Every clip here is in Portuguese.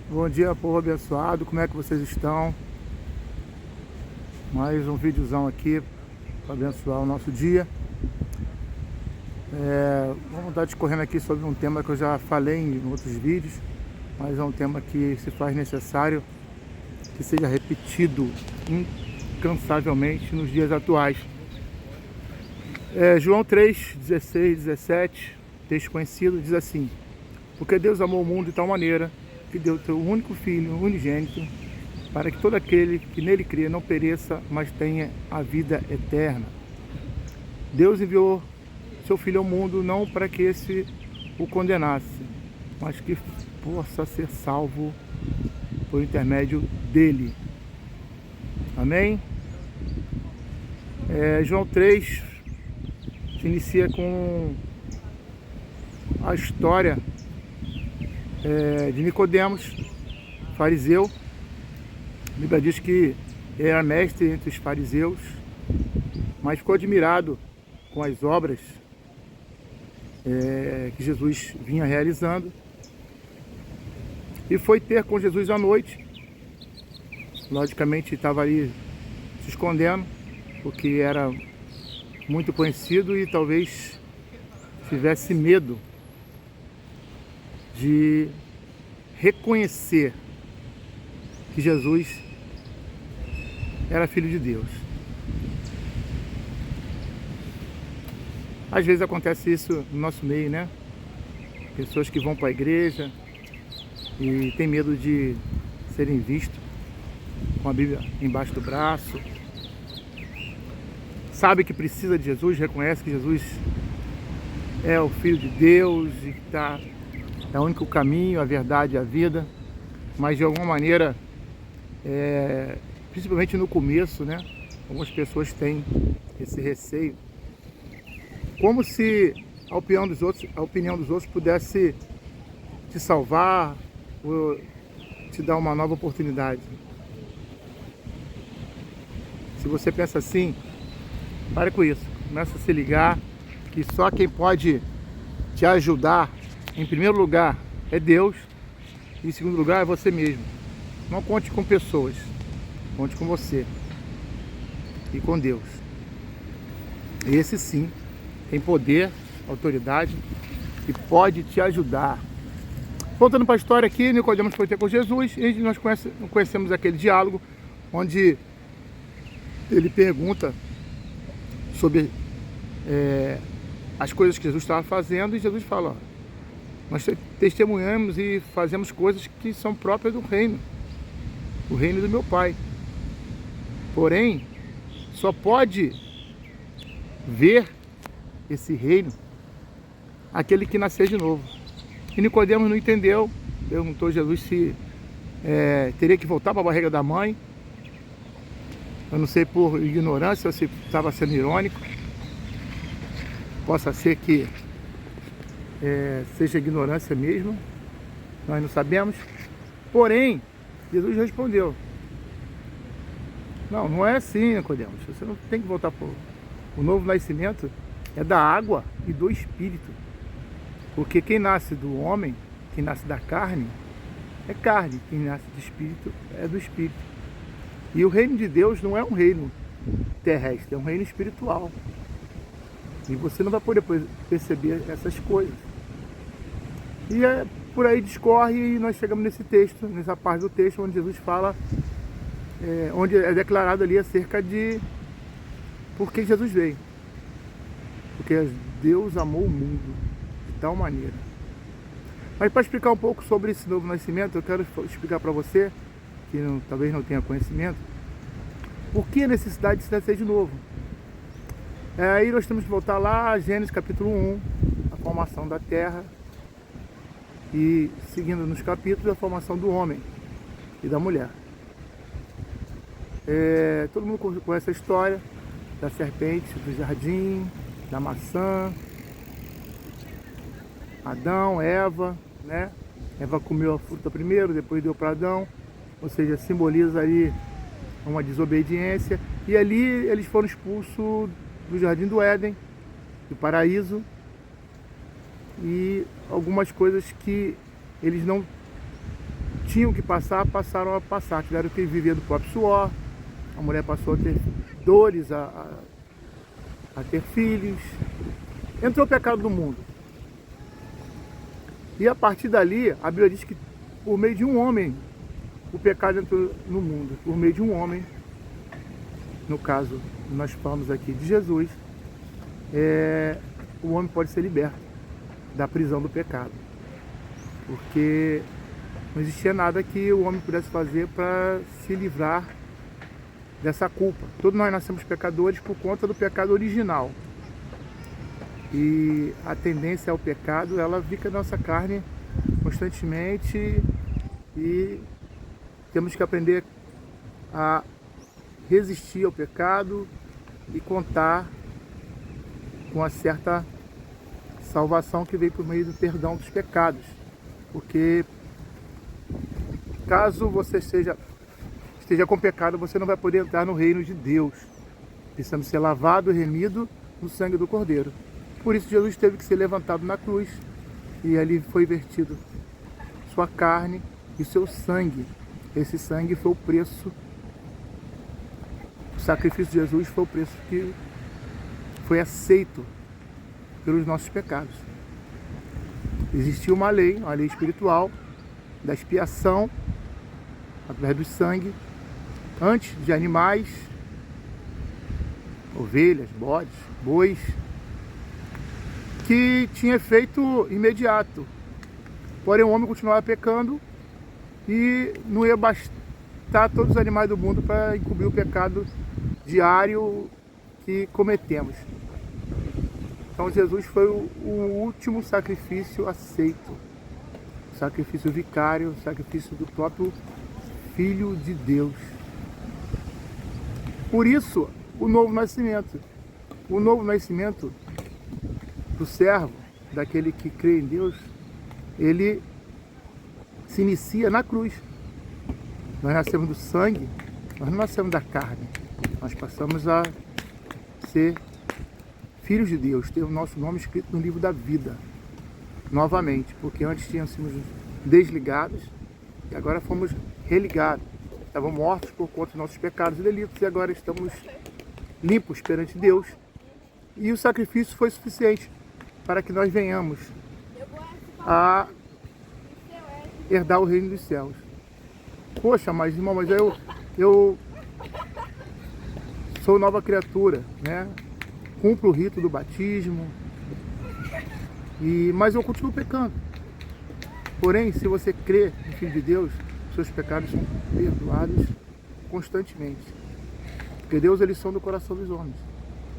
Bom dia, povo abençoado, como é que vocês estão? Mais um videozão aqui para abençoar o nosso dia. Vamos estar discorrendo aqui sobre um tema que eu já falei em outros vídeos, mas é um tema que se faz necessário que seja repetido incansavelmente nos dias atuais. João 3, 16, 17, texto conhecido, diz assim: porque Deus amou o mundo de tal maneira que deu o seu único Filho, unigênito, para que todo aquele que nele crê não pereça, mas tenha a vida eterna. Deus enviou seu Filho ao mundo não para que esse o condenasse, mas que possa ser salvo por intermédio dele. Amém? João 3 se inicia com a história de Nicodemos, fariseu. A Bíblia diz que ele era mestre entre os fariseus, mas ficou admirado com as obras que Jesus vinha realizando, e foi ter com Jesus à noite. Logicamente estava ali se escondendo, porque era muito conhecido e talvez tivesse medo de reconhecer que Jesus era Filho de Deus. Às vezes acontece isso no nosso meio, né? Pessoas que vão para a igreja e tem medo de serem vistos com a Bíblia embaixo do braço. Sabe que precisa de Jesus, reconhece que Jesus é o Filho de Deus e que é o único caminho, a verdade e a vida, mas de alguma maneira, principalmente no começo, né, algumas pessoas têm esse receio, como se a opinião dos outros pudesse te salvar ou te dar uma nova oportunidade. Se você pensa assim, pare com isso, começa a se ligar que só quem pode te ajudar, em primeiro lugar, é Deus, e em segundo lugar é você mesmo. Não conte com pessoas, conte com você e com Deus. Esse sim tem poder, autoridade e pode te ajudar. Voltando para a história aqui, Nicodemos foi ter com Jesus e nós conhecemos aquele diálogo onde ele pergunta sobre as coisas que Jesus estava fazendo, e Jesus fala: ó, nós testemunhamos e fazemos coisas que são próprias do reino, o reino do meu Pai. Porém, só pode ver esse reino aquele que nascer de novo. E Nicodemos não entendeu, perguntou a Jesus se teria que voltar para a barriga da mãe. Eu não sei por ignorância ou se estava sendo irônico. Possa ser que seja ignorância mesmo, nós não sabemos. Porém, Jesus respondeu: não é assim, Nicodemos. Você não tem que voltar para o novo nascimento, é da água e do Espírito. Porque quem nasce do homem, quem nasce da carne, é carne. Quem nasce do Espírito é do Espírito. E o reino de Deus não é um reino terrestre, é um reino espiritual. E você não vai poder perceber essas coisas. E por aí discorre, e nós chegamos nesse texto, nessa parte do texto onde Jesus fala, onde é declarado ali acerca de por que Jesus veio. Porque Deus amou o mundo de tal maneira. Mas para explicar um pouco sobre esse novo nascimento, eu quero explicar para você, que talvez não tenha conhecimento, por que a necessidade de se nascer de novo. Aí nós temos que voltar lá a Gênesis capítulo 1, a formação da terra, e seguindo nos capítulos, a formação do homem e da mulher. Todo mundo conhece a história da serpente, do jardim, da maçã, Adão, Eva, né? Eva comeu a fruta primeiro, depois deu para Adão, ou seja, simboliza ali uma desobediência, e ali eles foram expulsos do jardim do Éden, do paraíso, e algumas coisas que eles não tinham que passar, passaram a passar, tiveram que viver do próprio suor, a mulher passou a ter dores, a ter filhos, entrou o pecado no mundo. E a partir dali, a Bíblia diz que por meio de um homem, o pecado entrou no mundo. Por meio de um homem, no caso, nós falamos aqui de Jesus, o homem pode ser liberto da prisão do pecado. Porque não existia nada que o homem pudesse fazer para se livrar dessa culpa. Todos nós nascemos pecadores por conta do pecado original. E a tendência ao pecado, ela fica na nossa carne constantemente e temos que aprender a resistir ao pecado e contar com uma certa salvação que veio por meio do perdão dos pecados. Porque caso você esteja com pecado, você não vai poder entrar no reino de Deus. Precisamos ser lavado e remido no sangue do Cordeiro. Por isso Jesus teve que ser levantado na cruz e ali foi vertido sua carne e seu sangue. Esse sangue foi o preço, o sacrifício de Jesus foi o preço que foi aceito pelos nossos pecados. Existia uma lei espiritual da expiação através do sangue, antes de animais, ovelhas, bodes, bois, que tinha efeito imediato. Porém, o homem continuava pecando e não ia bastar todos os animais do mundo para encobrir o pecado diário que cometemos. Então, Jesus foi o último sacrifício aceito. O sacrifício vicário, o sacrifício do próprio Filho de Deus. Por isso, o novo nascimento. O novo nascimento do servo, daquele que crê em Deus, ele se inicia na cruz. Nós nascemos do sangue, nós não nascemos da carne. Nós passamos a ser filhos de Deus, ter o nosso nome escrito no livro da vida, novamente, porque antes tínhamos desligados e agora fomos religados. Estávamos mortos por conta dos nossos pecados e delitos e agora estamos limpos perante Deus. E o sacrifício foi suficiente para que nós venhamos a herdar o reino dos céus. Poxa, mas irmão, mas eu sou nova criatura, né? Cumpro o rito do batismo, mas eu continuo pecando. Porém, se você crê no Filho de Deus, seus pecados são perdoados constantemente. Porque Deus, ele sonda o coração dos homens.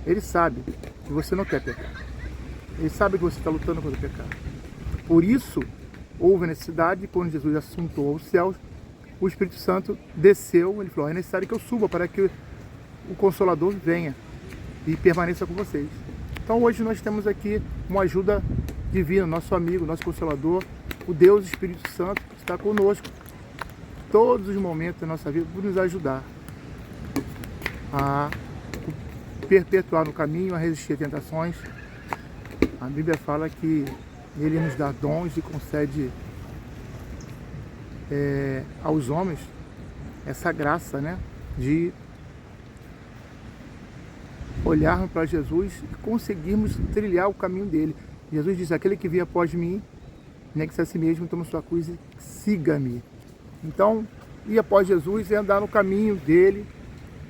Ele sabe que você não quer pecar. Ele sabe que você está lutando contra o pecado. Por isso, houve a necessidade, quando Jesus assuntou aos céus, o Espírito Santo desceu, ele falou, é necessário que eu suba para que o Consolador venha e permaneça com vocês. Então hoje nós temos aqui uma ajuda divina, nosso amigo, nosso Consolador, o Deus Espírito Santo, que está conosco todos os momentos da nossa vida, para nos ajudar a perpetuar no caminho, a resistir a tentações. A Bíblia fala que Ele nos dá dons e concede aos homens essa graça, né, de olharmos para Jesus e conseguirmos trilhar o caminho dele. Jesus diz, aquele que vier após mim, negue-se a si mesmo, toma sua cruz e siga-me. Então, ir após Jesus é andar no caminho dele,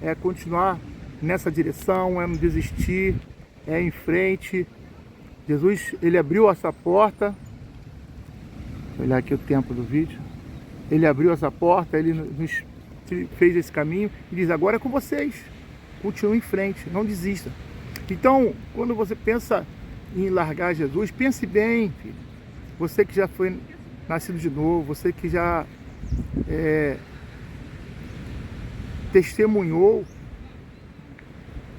é continuar nessa direção, é não desistir, é ir em frente. Jesus, ele abriu essa porta, vou olhar aqui o tempo do vídeo, ele abriu essa porta, ele nos fez esse caminho e diz, agora é com vocês, continue em frente, não desista. Então, quando você pensa em largar Jesus, pense bem, filho. Você que já foi nascido de novo, você que já testemunhou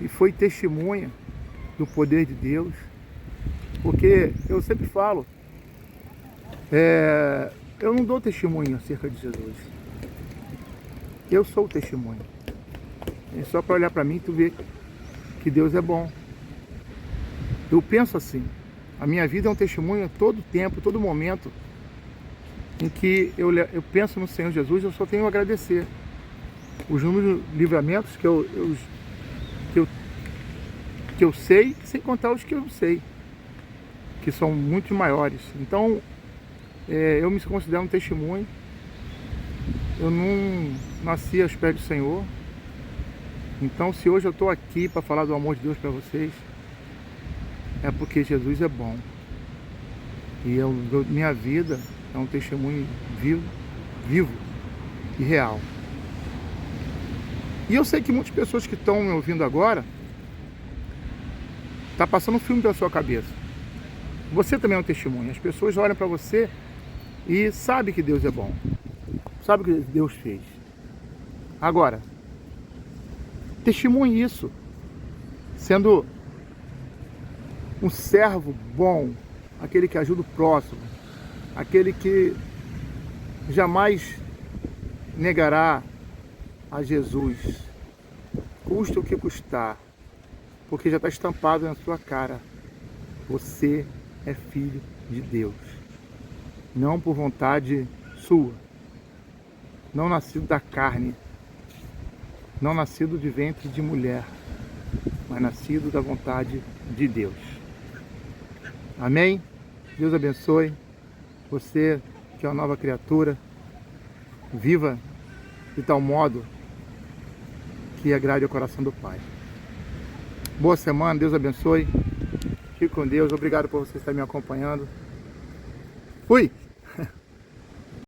e foi testemunha do poder de Deus, porque eu sempre falo, eu não dou testemunho acerca de Jesus, eu sou o testemunho. É só para olhar para mim e tu ver que Deus é bom. Eu penso assim, a minha vida é um testemunho a todo tempo, todo momento, em que eu penso no Senhor Jesus, eu só tenho a agradecer. Os números de livramentos que eu sei, sem contar os que eu não sei, que são muito maiores. Então, eu me considero um testemunho. Eu não nasci aos pés do Senhor. Então, se hoje eu estou aqui para falar do amor de Deus para vocês, é porque Jesus é bom. E minha vida é um testemunho vivo e real. E eu sei que muitas pessoas que estão me ouvindo agora, está passando um filme pela sua cabeça. Você também é um testemunho. As pessoas olham para você e sabem que Deus é bom. Sabe o que Deus fez. Agora, testemunhe isso, sendo um servo bom, aquele que ajuda o próximo, aquele que jamais negará a Jesus, custa o que custar, porque já está estampado na sua cara. Você é filho de Deus, não por vontade sua, não nascido da carne, não nascido de ventre de mulher, mas nascido da vontade de Deus. Amém? Deus abençoe você, que é uma nova criatura. Viva de tal modo que agrade o coração do Pai. Boa semana, Deus abençoe. Fique com Deus. Obrigado por você estar me acompanhando. Fui!